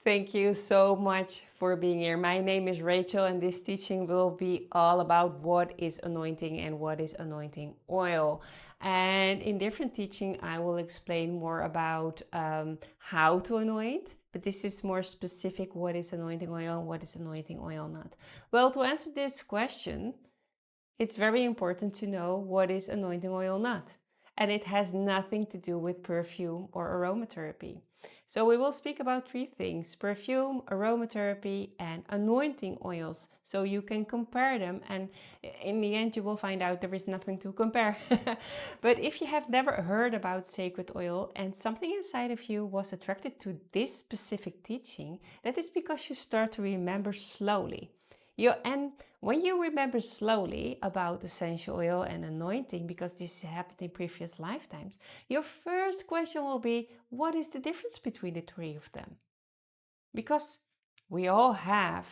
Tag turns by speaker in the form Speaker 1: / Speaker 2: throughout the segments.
Speaker 1: Thank you so much for being here. My name is Rachel, and this teaching will be all about what is anointing and what is anointing oil. And in different teaching, I will explain more about how to anoint, but this is more specific: what is anointing oil and what is anointing oil not. Well, to answer this question, it's very important to know what is anointing oil not. And it has nothing to do with perfume or aromatherapy. So we will speak about three things: perfume, aromatherapy, and anointing oils. So you can compare them, and in the end you will find out there is nothing to compare. But if you have never heard about sacred oil and something inside of you was attracted to this specific teaching, that is because you start to remember slowly. And when you remember slowly about essential oil and anointing, because this happened in previous lifetimes, your first question will be, what is the difference between the three of them? Because we all have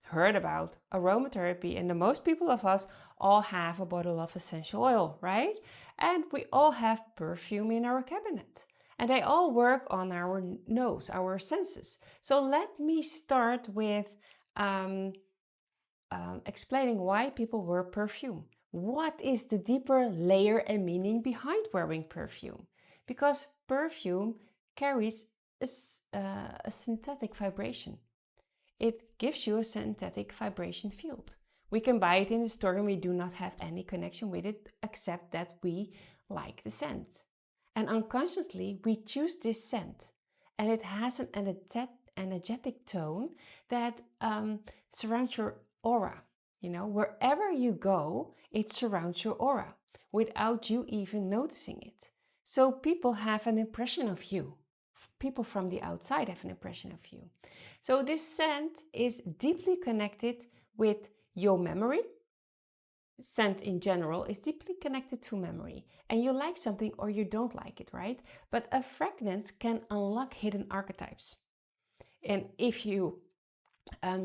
Speaker 1: heard about aromatherapy, and the most people of us all have a bottle of essential oil, right? And we all have perfume in our cabinet. And they all work on our nose, our senses. So let me start with explaining why people wear perfume. What is the deeper layer and meaning behind wearing perfume? Because perfume carries a synthetic vibration. It gives you a synthetic vibration field. We can buy it in the store and we do not have any connection with it except that we like the scent. And unconsciously, we choose this scent. And it has an energetic tone that surrounds your aura. You know, wherever you go, it surrounds your aura without you even noticing it. So people have an impression of you. People from the outside have an impression of you. So this scent is deeply connected with your memory. Scent in general is deeply connected to memory, and you like something or you don't like it, right? But a fragrance can unlock hidden archetypes. And if you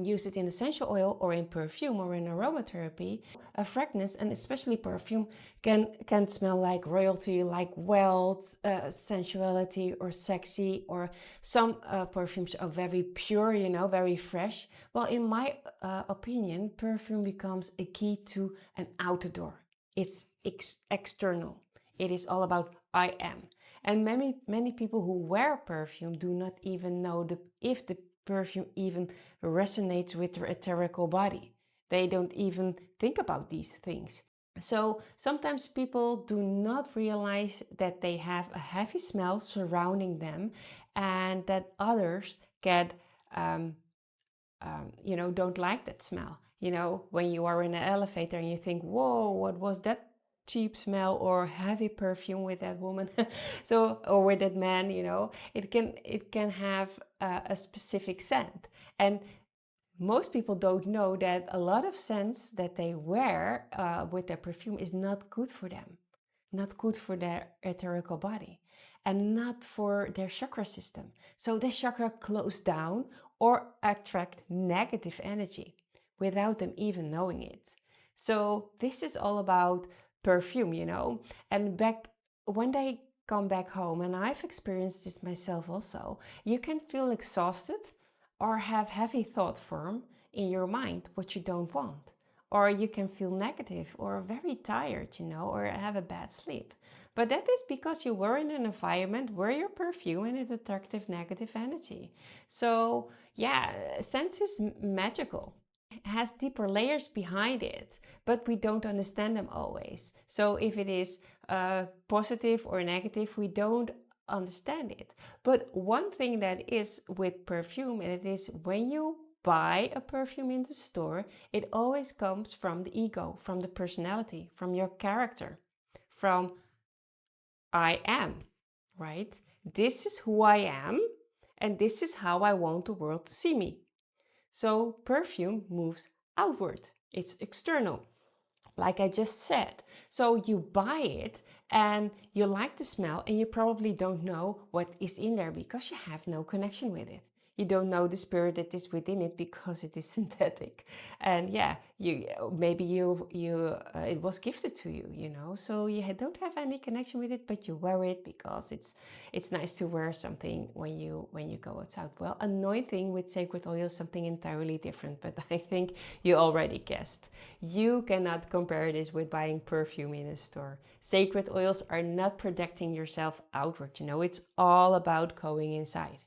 Speaker 1: use it in essential oil or in perfume or in aromatherapy, a fragrance, and especially perfume, can smell like royalty, like wealth, sensuality, or sexy. Or some perfumes are very pure, you know, very fresh. Well, in my opinion, perfume becomes a key to an outer door. It's external. It is all about I am. And many people who wear perfume do not even know if the perfume even resonates with their etherical body. They don't even think about these things. So sometimes people do not realize that they have a heavy smell surrounding them, and that others get, don't like that smell. You know, when you are in an elevator and you think, whoa, what was that cheap smell or heavy perfume with that woman? So, or with that man, you know, it can have a specific scent. And most people don't know that a lot of scents that they wear with their perfume is not good for them, not good for their etherical body, and not for their chakra system. So the chakra close down or attract negative energy without them even knowing it. So this is all about perfume, you know. And back when they come back home, and I've experienced this myself also, you can feel exhausted or have heavy thought form in your mind what you don't want. Or you can feel negative or very tired, you know, or have a bad sleep. But that is because you were in an environment where your perfume and it attracted negative energy. So yeah, scent is magical. It has deeper layers behind it, but we don't understand them always. So if it is positive or negative, we don't understand it. But one thing that is with perfume, and it is when you buy a perfume in the store, it always comes from the ego, from the personality, from your character, from I am, right? This is who I am, and this is how I want the world to see me. So perfume moves outward, it's external, like I just said. So you buy it and you like the smell, and you probably don't know what is in there because you have no connection with it. You don't know the spirit that is within it because it is synthetic. And yeah, maybe it was gifted to you, you know, so you don't have any connection with it, but you wear it because it's nice to wear something when you go outside. Well, anointing with sacred oil is something entirely different, but I think you already guessed. You cannot compare this with buying perfume in a store. Sacred oils are not projecting yourself outward, you know, it's all about going inside.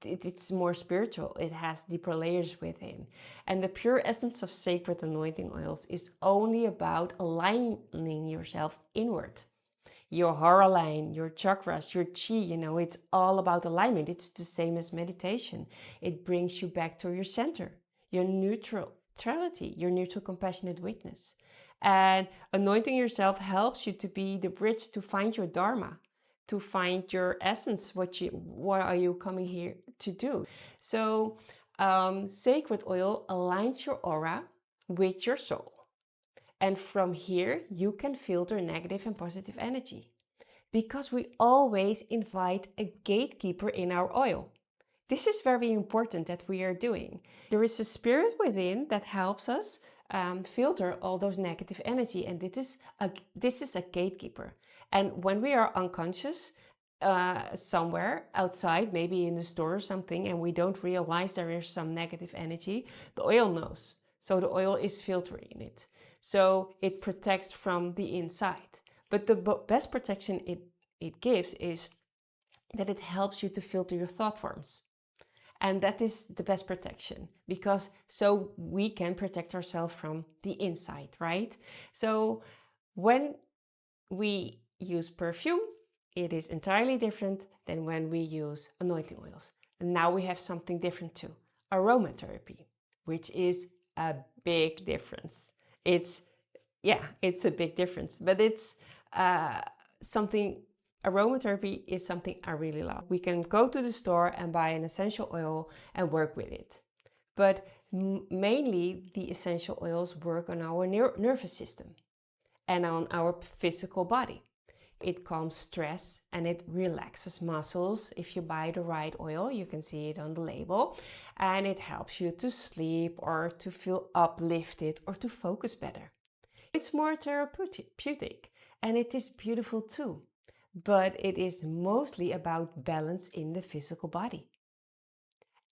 Speaker 1: It's more spiritual. It has deeper layers within. And the pure essence of sacred anointing oils is only about aligning yourself inward. Your hara line, your chakras, your chi, you know, it's all about alignment. It's the same as meditation. It brings you back to your center, your neutrality, your neutral compassionate witness. And anointing yourself helps you to be the bridge to find your dharma, to find your essence, what are you coming here to do. So sacred oil aligns your aura with your soul, and from here you can filter negative and positive energy, because we always invite a gatekeeper in our oil. This is very important that we are doing. There is a spirit within that helps us filter all those negative energy, and this is a gatekeeper. And when we are unconscious, somewhere outside, maybe in the store or something, and we don't realize there is some negative energy, the oil knows. So the oil is filtering it. So it protects from the inside. But the best protection it gives is that it helps you to filter your thought forms. And that is the best protection, because so we can protect ourselves from the inside, right? So when we use perfume, it is entirely different than when we use anointing oils. And now we have something different too, aromatherapy, which is a big difference. It's a big difference, but it's something. Aromatherapy is something I really love. We can go to the store and buy an essential oil and work with it. But mainly the essential oils work on our nervous system and on our physical body. It calms stress and it relaxes muscles. If you buy the right oil, you can see it on the label, and it helps you to sleep or to feel uplifted or to focus better. It's more therapeutic, and it is beautiful too, but it is mostly about balance in the physical body.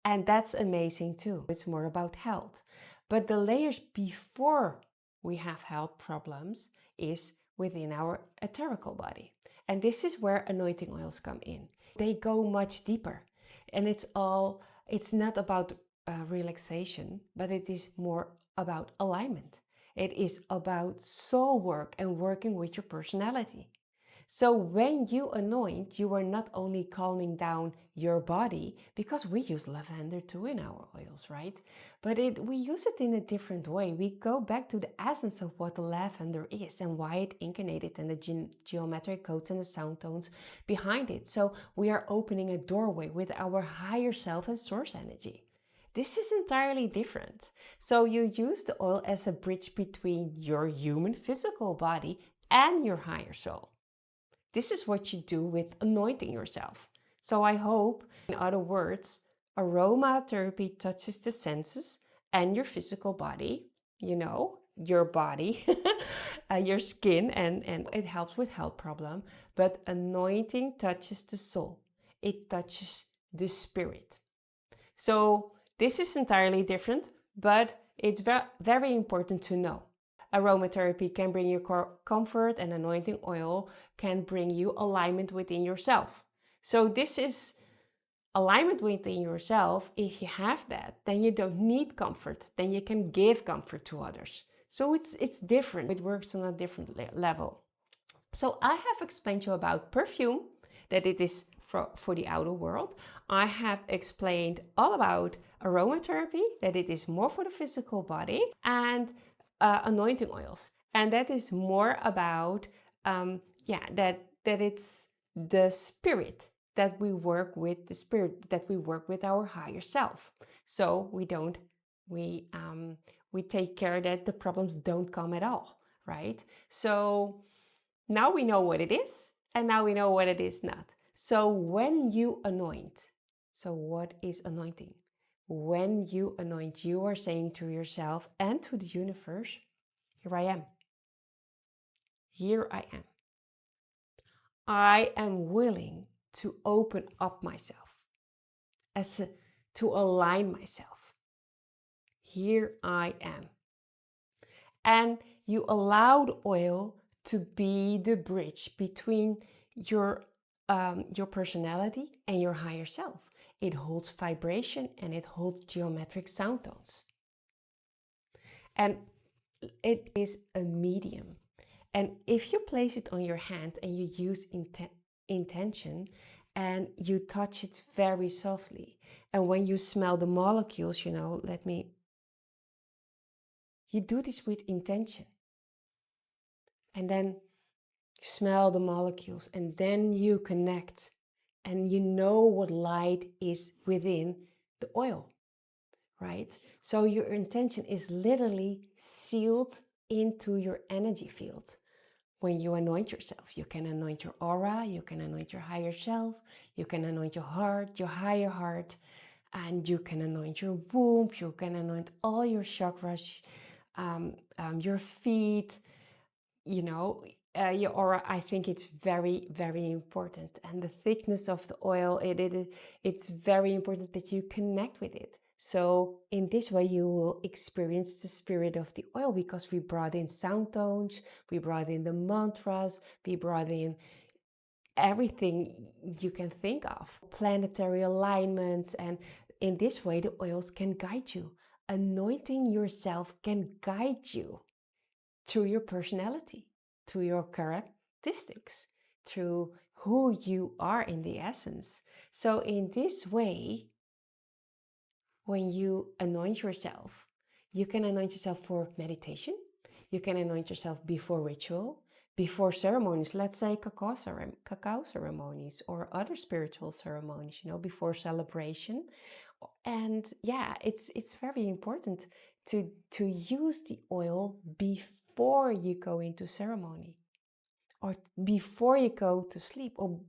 Speaker 1: And that's amazing too. It's more about health. But the layers before we have health problems is within our etherical body. And this is where anointing oils come in. They go much deeper. And it's not about relaxation, but it is more about alignment. It is about soul work and working with your personality. So when you anoint, you are not only calming down your body, because we use lavender too in our oils, right? But we use it in a different way. We go back to the essence of what the lavender is and why it incarnated, and the geometric codes and the sound tones behind it. So we are opening a doorway with our higher self and source energy. This is entirely different. So you use the oil as a bridge between your human physical body and your higher soul. This is what you do with anointing yourself. So I hope, in other words, aromatherapy touches the senses and your physical body, you know, your body, your skin, and it helps with health problem. But anointing touches the soul. It touches the spirit. So this is entirely different, but it's very important to know. Aromatherapy can bring you comfort, and anointing oil can bring you alignment within yourself. So this is alignment within yourself. If you have that, then you don't need comfort. Then you can give comfort to others. So it's different. It works on a different level. So I have explained to you about perfume, that it is for the outer world. I have explained all about aromatherapy, that it is more for the physical body, and anointing oils, and that is more about that it's the spirit, that we work with the spirit, that we work with our higher self. So we take care that the problems don't come at all, right? So now we know what it is, and now we know what it is not. So when you anoint, So what is anointing? When you anoint, you are saying to yourself and to the universe, here I am. Here I am. I am willing to open up myself, to align myself. Here I am. And you allow the oil to be the bridge between your personality and your higher self. It holds vibration and it holds geometric sound tones. And it is a medium. And if you place it on your hand and you use intention and you touch it very softly, and when you smell the molecules, you do this with intention. And then smell the molecules, and then you connect, and you know what light is within the oil, right? So your intention is literally sealed into your energy field. When you anoint yourself, you can anoint your aura, you can anoint your higher self, you can anoint your heart, your higher heart, and you can anoint your womb, you can anoint all your chakras, your feet, your aura. I think it's very, very important. And the thickness of the oil, it's very important that you connect with it. So in this way, you will experience the spirit of the oil, because we brought in sound tones, we brought in the mantras, we brought in everything you can think of, planetary alignments. And in this way, the oils can guide you. Anointing yourself can guide you through your personality, through your characteristics, through who you are in the essence. So in this way, when you anoint yourself, you can anoint yourself for meditation, you can anoint yourself before ritual, before ceremonies, let's say cacao ceremonies or other spiritual ceremonies, before celebration. And yeah, it's very important to use the oil before you go into ceremony, or before you go to sleep, or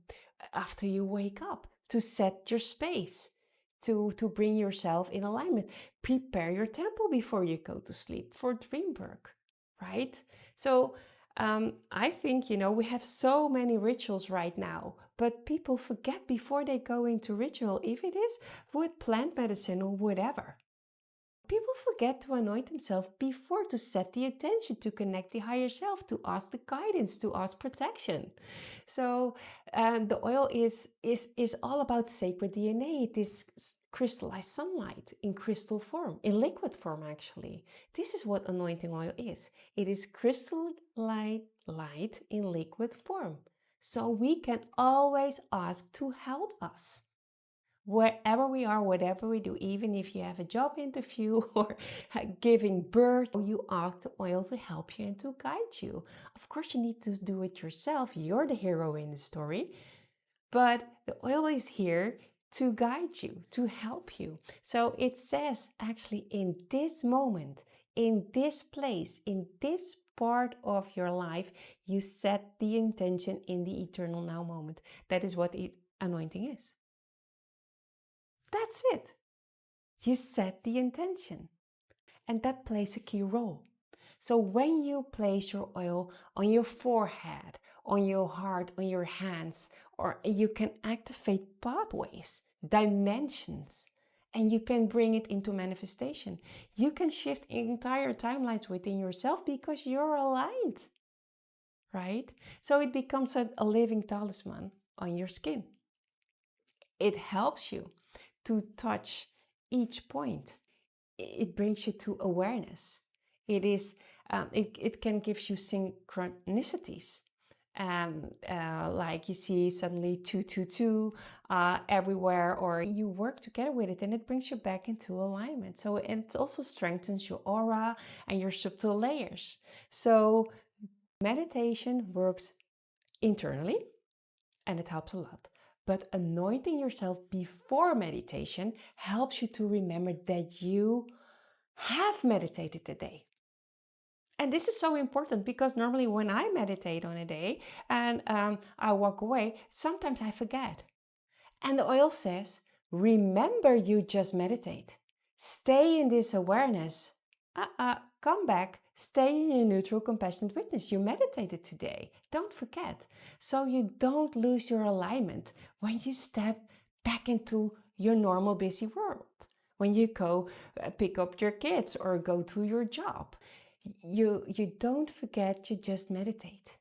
Speaker 1: after you wake up, to set your space, to bring yourself in alignment. Prepare your temple before you go to sleep for dream work, right? So I think, we have so many rituals right now, but people forget before they go into ritual, if it is with plant medicine or whatever. People forget to anoint themselves before, to set the intention, to connect the higher self, to ask the guidance, to ask protection. So the oil is all about sacred DNA. It is crystallized sunlight in crystal form, in liquid form actually. This is what anointing oil is. It is crystalline light in liquid form. So we can always ask to help us. Wherever we are, whatever we do, even if you have a job interview or giving birth, you ask the oil to help you and to guide you. Of course, you need to do it yourself. You're the hero in the story. But the oil is here to guide you, to help you. So it says actually, in this moment, in this place, in this part of your life, you set the intention in the eternal now moment. That is what anointing is. That's it. You set the intention, and that plays a key role. So when you place your oil on your forehead, on your heart, on your hands, or you can activate pathways, dimensions, and you can bring it into manifestation. You can shift entire timelines within yourself because you're aligned, right? So it becomes a living talisman on your skin. It helps you to touch each point. It brings you to awareness. It can give you synchronicities. Like you see suddenly 222 everywhere, or you work together with it, and it brings you back into alignment. So it also strengthens your aura and your subtle layers. So meditation works internally, and it helps a lot. But anointing yourself before meditation helps you to remember that you have meditated today. And this is so important, because normally when I meditate on a day and I walk away, sometimes I forget. And the oil says, Remember you just meditate. Stay in this awareness. Come back. Stay in your neutral, compassionate witness. You meditated today. Don't forget. So you don't lose your alignment when you step back into your normal busy world. When you go pick up your kids or go to your job. You don't forget you just meditate.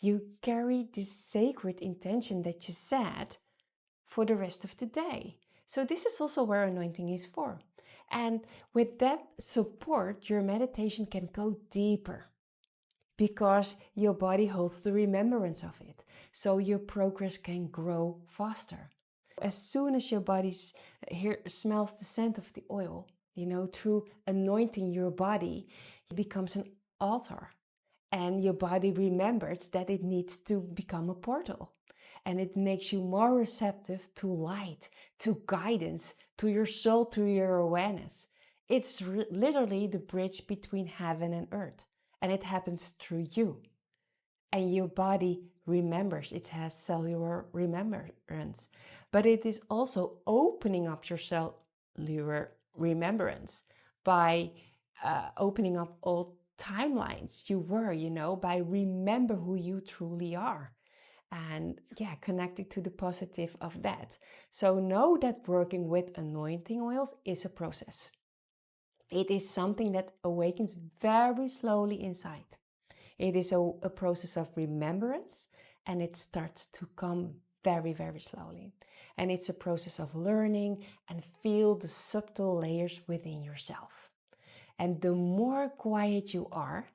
Speaker 1: You carry this sacred intention that you set for the rest of the day. So this is also where anointing is for. And with that support, your meditation can go deeper because your body holds the remembrance of it. So your progress can grow faster. As soon as your body smells the scent of the oil, through anointing your body, it becomes an altar. And your body remembers that it needs to become a portal. And it makes you more receptive to light, to guidance, to your soul, to your awareness. It's literally the bridge between heaven and earth. And it happens through you. And your body remembers. It has cellular remembrance. But it is also opening up your cellular remembrance by opening up old timelines you were, by remember who you truly are. And connecting to the positive of that. So know that working with anointing oils is a process. It is something that awakens very slowly inside. It is a process of remembrance, and it starts to come very, very slowly. And it's a process of learning and feel the subtle layers within yourself. And the more quiet you are,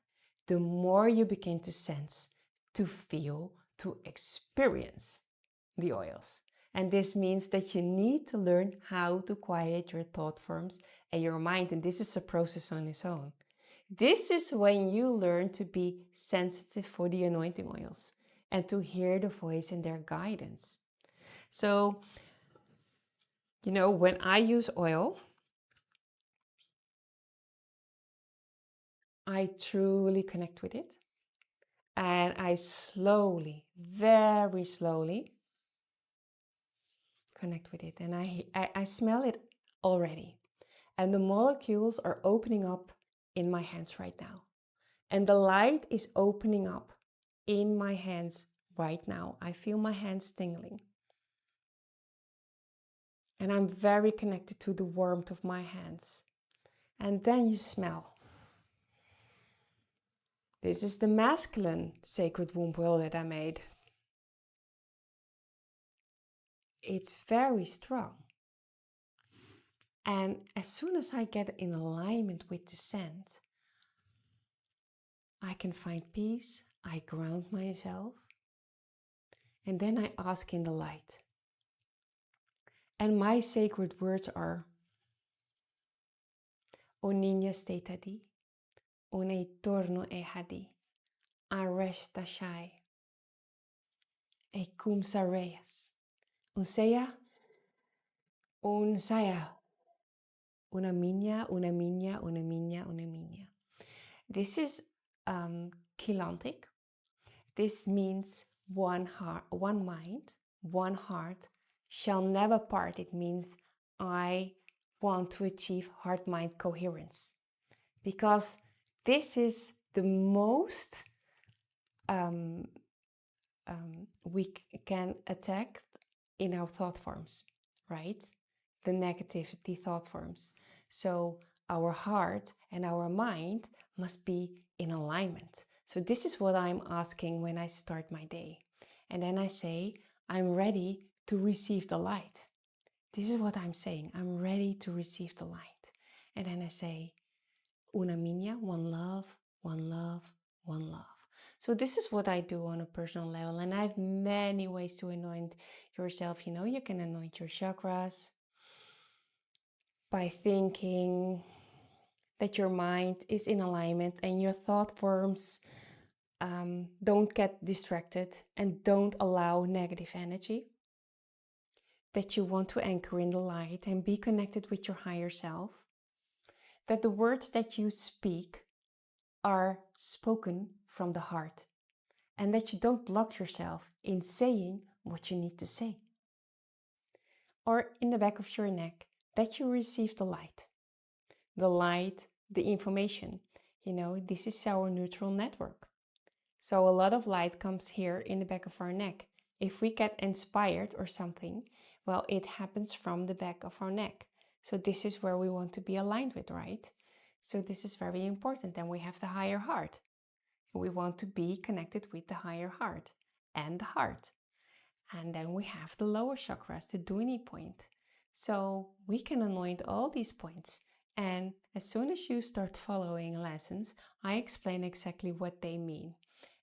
Speaker 1: the more you begin to sense, to feel, to experience the oils. And this means that you need to learn how to quiet your thought forms and your mind. And this is a process on its own. This is when you learn to be sensitive for the anointing oils and to hear the voice and their guidance. So, when I use oil, I truly connect with it. And I slowly, very slowly connect with it. And I smell it already. And the molecules are opening up in my hands right now. And the light is opening up in my hands right now. I feel my hands tingling. And I'm very connected to the warmth of my hands. And then you smell. This is the masculine sacred womb oil that I made. It's very strong. And as soon as I get in alignment with the scent, I can find peace, I ground myself, and then I ask in the light. And my sacred words are O niña stetadi, un torno ehadi, arresta shai, e cum sareas, un sea, una miña, una miña, una miña, una miña. This is Chilantic. This means one heart, one mind, one heart shall never part. It means I want to achieve heart-mind coherence, because this is the most we can attack in our thought forms, right? The negativity thought forms. So our heart and our mind must be in alignment. So this is what I'm asking when I start my day. And then I say, I'm ready to receive the light. This is what I'm saying. I'm ready to receive the light. And then I say, una miña, one love, one love, one love. So this is what I do on a personal level. And I have many ways to anoint yourself. You can anoint your chakras by thinking that your mind is in alignment and your thought forms don't get distracted and don't allow negative energy. That you want to anchor in the light and be connected with your higher self. That the words that you speak are spoken from the heart. And that you don't block yourself in saying what you need to say. or in the back of your neck that you receive the light. The light, the information. This is our neutral network. So a lot of light comes here in the back of our neck. If we get inspired or something, well, it happens from the back of our neck. So this is where we want to be aligned with, right? So this is very important. Then we have the higher heart. We want to be connected with the higher heart and the heart. And then we have the lower chakras, the Duni point. So we can anoint all these points. And as soon as you start following lessons, I explain exactly what they mean.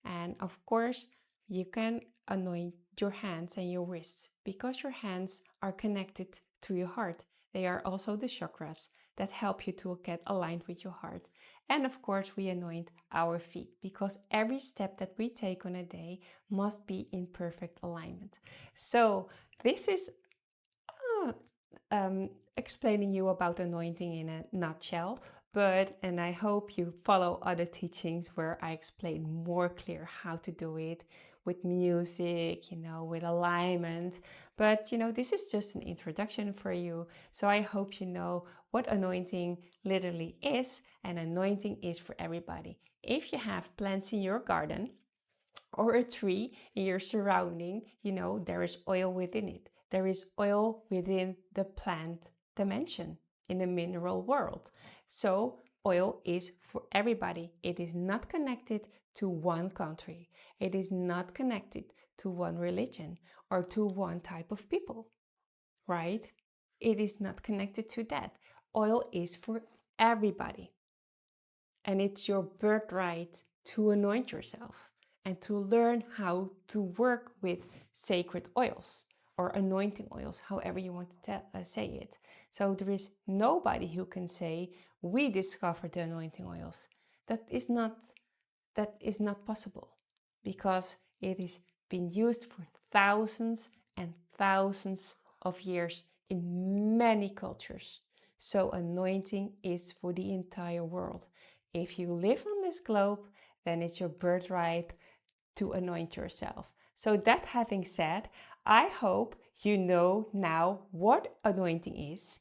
Speaker 1: And of course, you can anoint your hands and your wrists because your hands are connected to your heart. They are also the chakras that help you to get aligned with your heart. And of course, we anoint our feet because every step that we take on a day must be in perfect alignment. So this is explaining you about anointing in a nutshell, and I hope you follow other teachings where I explain more clear how to do it with music, with alignment. But this is just an introduction for you. So I hope you know what anointing literally is, and anointing is for everybody. If you have plants in your garden, or a tree in your surrounding, there is oil within it. There is oil within the plant dimension in the mineral world. So oil is for everybody. It is not connected to one country. It is not connected to one religion or to one type of people, right? It is not connected to that. Oil is for everybody. And it's your birthright to anoint yourself and to learn how to work with sacred oils or anointing oils, however you want to say it. So there is nobody who can say, we discovered the anointing oils. That is not possible because it has been used for thousands and thousands of years in many cultures. So anointing is for the entire world. If you live on this globe, then it's your birthright to anoint yourself. So that having said, I hope you know now what anointing is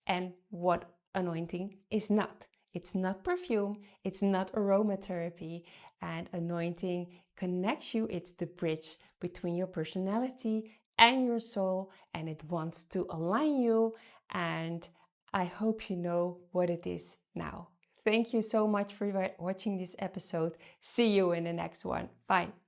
Speaker 1: and what anointing is not. It's not perfume, it's not aromatherapy, and anointing connects you. It's the bridge between your personality and your soul, and it wants to align you. And I hope you know what it is now. Thank you so much for watching this episode. See you in the next one. Bye.